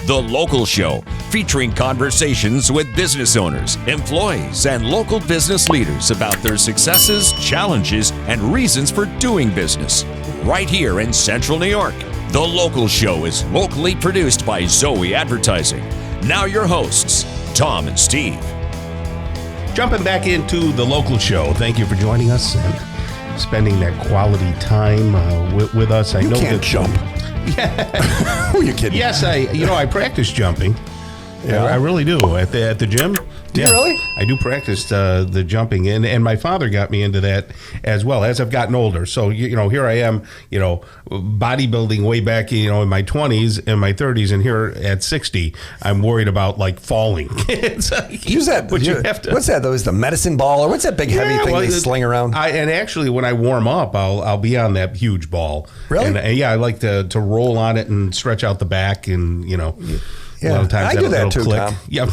The Local Show, featuring conversations with business owners, employees, and local business leaders about their successes, challenges, and reasons for doing business. Right here in Central New York. The Local Show is locally produced by Zoe Advertising. Now your hosts, Tom and Steve. Jumping back into The Local Show. Thank you for joining us and spending that quality time with us. You can't jump. Yeah. Who are you kidding? Yes, I practice jumping. Yeah. I really do at the gym. Do you really? I do practice the jumping, and my father got me into that as well as I've gotten older. So here I am, bodybuilding way back, in my 20s and my 30s, and here at 60, I'm worried about like falling. It's like, Use that. but you have to. What's that though? Is the medicine ball or what's that big heavy thing they sling around? And actually, when I warm up, I'll be on that huge ball. Really? And I like to roll on it and stretch out the back, and a lot of times I do that too, click. Tom. Yep.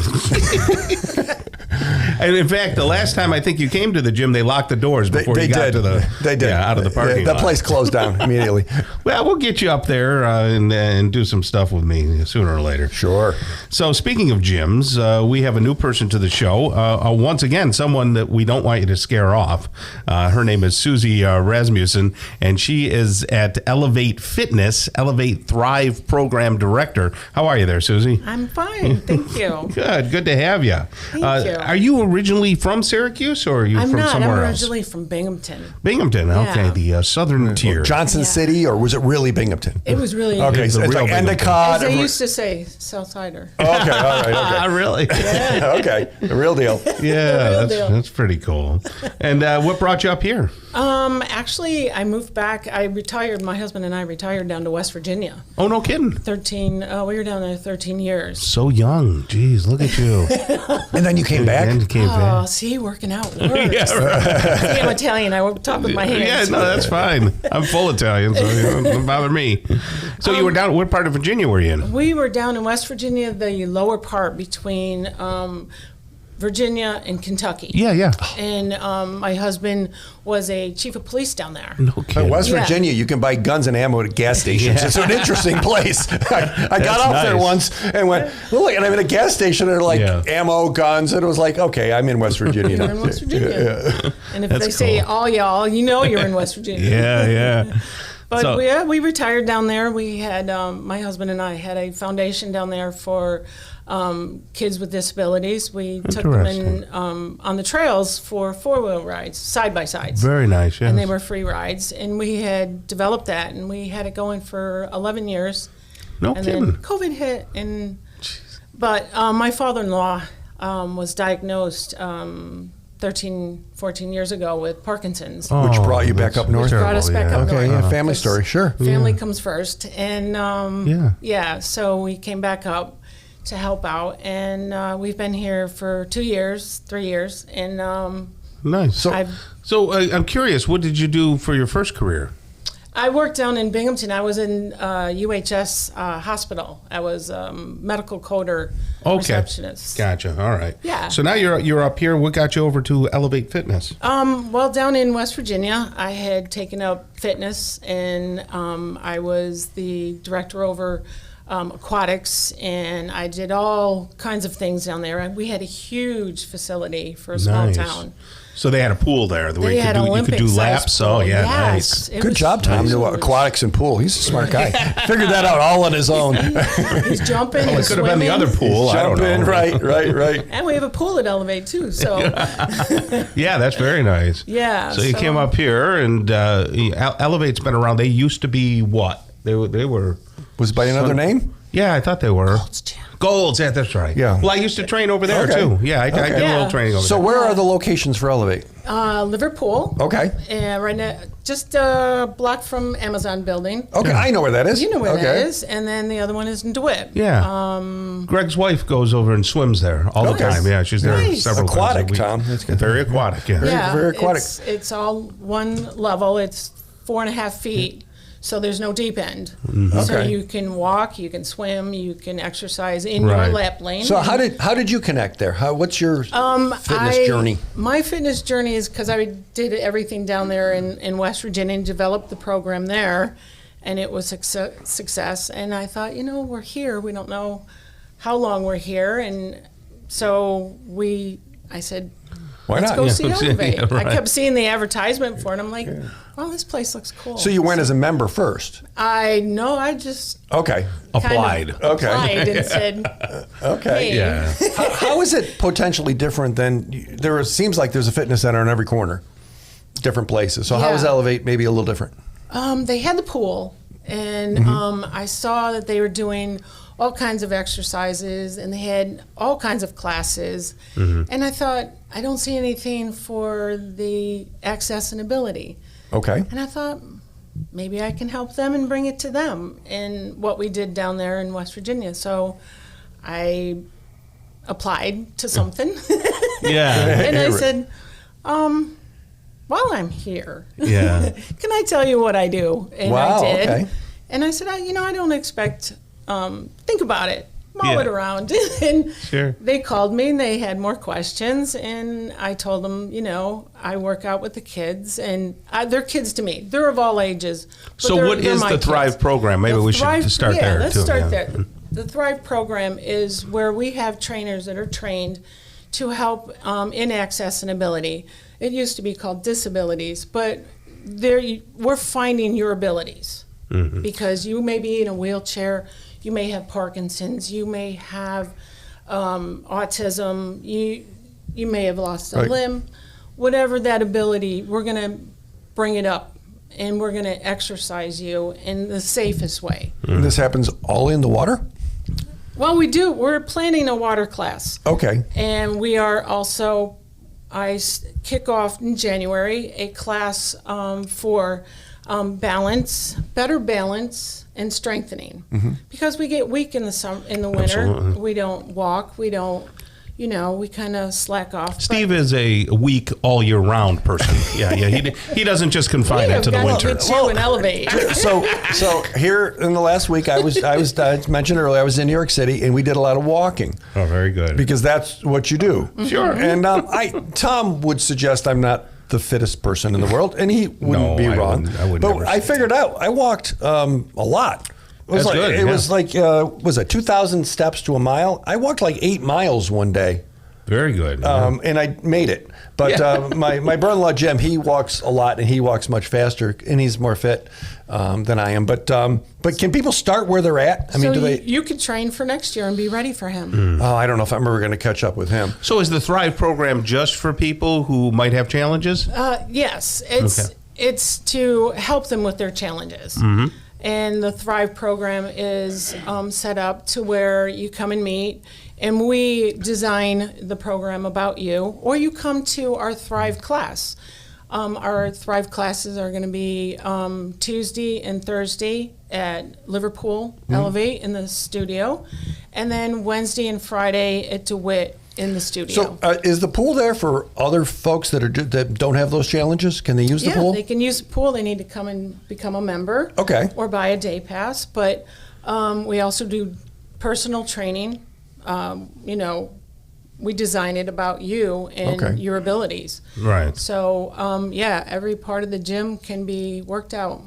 And in fact, the last time I think you came to the gym, they locked the doors before you got to the out of the parking lot. The place closed down immediately. Well, we'll get you up there and do some stuff with me sooner or later. Sure. So speaking of gyms, we have a new person to the show. Once again, someone that we don't want you to scare off. Her name is Susie Rasmussen, and she is at Elevate Fitness, Elevate Thrive Program Director. How are you there, Susie? I'm fine, thank you. Good to have you. Thank you. Are you originally from Syracuse, or are you from somewhere else? I'm originally from Binghamton. Binghamton, okay, Yeah. the southern tier. Johnson City, or was it really Binghamton? It was really, Okay, so it's real like Binghamton. Endicott. as they used to say, Southsider. Okay, all right, okay. Really? Okay, the real deal. Yeah, real deal. that's pretty cool. And what brought you up here? Actually, I moved back. I retired. My husband and I retired down to West Virginia. Oh, no kidding. 13. We were down there 13 years. So young. Jeez, look at you. And then you came back? And came back. Oh, see, working out works. Yeah, right. See, I'm Italian. I talk with my hands. Yeah, no, that's fine. I'm full Italian, so it don't bother me. So you were down, what part of Virginia were you in? We were down in West Virginia, the lower part between Virginia and Kentucky. Yeah. And my husband was a chief of police down there. No kidding. West Yeah. Virginia, you can buy guns and ammo at gas stations. Yeah. It's an interesting place. I got off there nice. once and went, well, look, and I'm in a gas station and they're like ammo, guns, and it was like, okay, I'm in West Virginia now. You're in West Virginia. Yeah. And if That's they say cool. all y'all, you know you're in West Virginia. Yeah. But So- we retired down there. We had, my husband and I had a foundation down there for kids with disabilities. We took them in, on the trails for four-wheel rides, side-by-sides. Very nice, yes. And they were free rides. And we had developed that, and we had it going for 11 years. No And kidding. then COVID hit, but my father-in-law was diagnosed 13, 14 years ago with Parkinson's. Which brought you back that's up north? Brought us back up Okay, north. yeah, family story, sure. Family comes first. And Yeah. so we came back up to help out. And we've been here for 3 years. And Nice. So I've I'm curious, what did you do for your first career? I worked down in Binghamton. I was in UHS hospital. I was medical coder receptionist. Gotcha. All right. Yeah. So now you're up here. What got you over to Elevate Fitness? Well, down in West Virginia, I had taken up fitness, and I was the director over aquatics, and I did all kinds of things down there. We had a huge facility for a small Nice. town. So they had a pool there where They had you could do laps. Oh, yeah, Yes, nice. Good job, Tom. huge. Aquatics and pool. He's a smart guy. Figured that out all on his own. He's jumping. Well, it he's could have been the swimming. other pool. I don't Jump know. in, right. And we have a pool at Elevate too. So Yeah, that's very nice. yeah. So you came up here, and Elevate's been around. They used to be what? They were. Was it by another name? Yeah, I thought they were. Jim. Golds, yeah, that's right. Yeah. Well, I used to train over there, Okay. too. Yeah, I did a Yeah. little training over So there. where are the locations for Elevate? Liverpool. Okay. And right now, just a block from Amazon building. Okay, I know where that is. You know where okay. that is. And then the other one is in DeWitt. Yeah. Greg's wife goes over and swims there all the Okay. time. Yeah, she's there Nice. several Aquatic, times a week. Tom. That's good. Very aquatic, yeah. Yeah, very aquatic. It's all one level. It's 4.5 feet. So there's no deep end. So Okay. you can walk, you can swim, you can exercise in Right. your lap lane. So how did you connect there? What's your fitness journey? My fitness journey is because I did everything down there in West Virginia and developed the program there. and it was success. And I thought, we're here. We don't know how long we're here. And so I said, why let's not? go see Elevate. Yeah, right. I kept seeing the advertisement for it. I'm like, well, this place looks cool. So you went as a member first? I just Okay. Applied. Okay. applied and said, Okay. hey. Yeah. How is it potentially different than seems like there's a fitness center in every corner, different places. So how Yeah. is Elevate maybe a little different? They had the pool, and I saw that they were doing all kinds of exercises, and they had all kinds of classes. And I thought, I don't see anything for the access and ability. Okay. And I thought, maybe I can help them and bring it to them, and what we did down there in West Virginia. So I applied to something. Yeah. And I said, while I'm here, Yeah. can I tell you what I do? And Wow, I did. okay. And I said, I don't expect, think about it, mull Yeah. it around. And Sure. they called me and they had more questions. And I told them, I work out with the kids, and they're kids to me. They're of all ages. but So they're- what they're is my the kids. Thrive program? Maybe The we should start there, let's too. start Yeah. there. The Thrive program is where we have trainers that are trained to help in access and ability. It used to be called disabilities, but we're finding your abilities, because you may be in a wheelchair, you may have Parkinson's, you may have autism, you may have lost a Right. limb. Whatever that ability, we're going to bring it up, and we're going to exercise you in the safest way. And this happens all in the water? Well, we do. We're planning a water class. Okay. And we are also, kick off in January a class for better balance and strengthening. Because we get weak in the winter. Absolutely. We don't walk. We don't, we kind of slack off. Steve is a weak all year round person. Yeah. He doesn't just confine it to the winter. Well, and Elevate. So here in the last week, I mentioned earlier, I was in New York City, and we did a lot of walking Oh, very good. because that's what you do. Sure. And Tom would suggest I'm not the fittest person in the world, and he wouldn't be wrong. I would but never I say figured out I walked a lot. That's good, It yeah. was like was it 2,000 steps to a mile? I walked like 8 miles one day. Very good. And I made it. But my brother-in-law, Jim, he walks a lot, and he walks much faster, and he's more fit than I am. But can people start where they're at? I mean, So do they? you could train for next year and be ready for him. Oh, I don't know if I'm ever going to catch up with him. So is the Thrive program just for people who might have challenges? Yes, Okay. it's to help them with their challenges. And the Thrive program is set up to where you come and meet, and we design the program about you, or you come to our Thrive class. Our Thrive classes are going to be Tuesday and Thursday at Liverpool Elevate in the studio, and then Wednesday and Friday at DeWitt in the studio. So is the pool there for other folks that don't have those challenges? Can they use the pool? They can use the pool. They need to come and become a member. Okay. Or buy a day pass. But we also do personal training. We design it about you and Okay. your abilities. Right. So, every part of the gym can be worked out.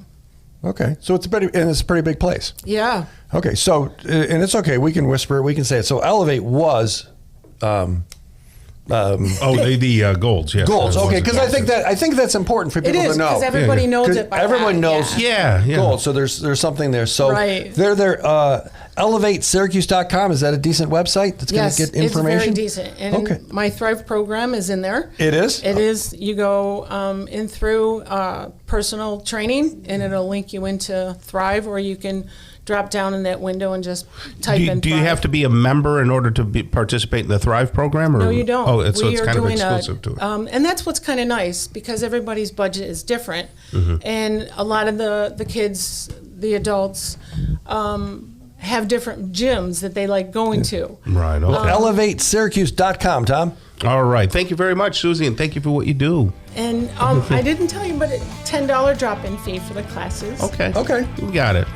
Okay. So it's a pretty big place. Yeah. Okay. So and it's okay. We can whisper it. We can say it. So Elevate was. The golds, yes. Goals, The ones okay, because I think that's important for It people is, to know. because everybody knows 'Cause it by everyone heart, knows yeah. Yeah. goals, so there's something there. So Right. they're there. ElevateSyracuse.com, is that a decent website that's going Yes, to get information? it's very decent. And Okay. my Thrive program is in there. It is? It is. You go in through personal training, and it'll link you into Thrive, or you can drop down in that window and just type in Do you Thrive. have to be a member in order to participate in the Thrive program? Or? No, you don't. Oh, so We it's are kind of doing exclusive to it. and that's what's kind of nice, because everybody's budget is different, and a lot of the kids, the adults, have different gyms that they like going to. Right. Okay. ElevateSyracuse.com, Tom. All right. Thank you very much, Susie, and thank you for what you do. And I didn't tell you, but a $10 drop-in fee for the classes. Okay. Okay. You got it.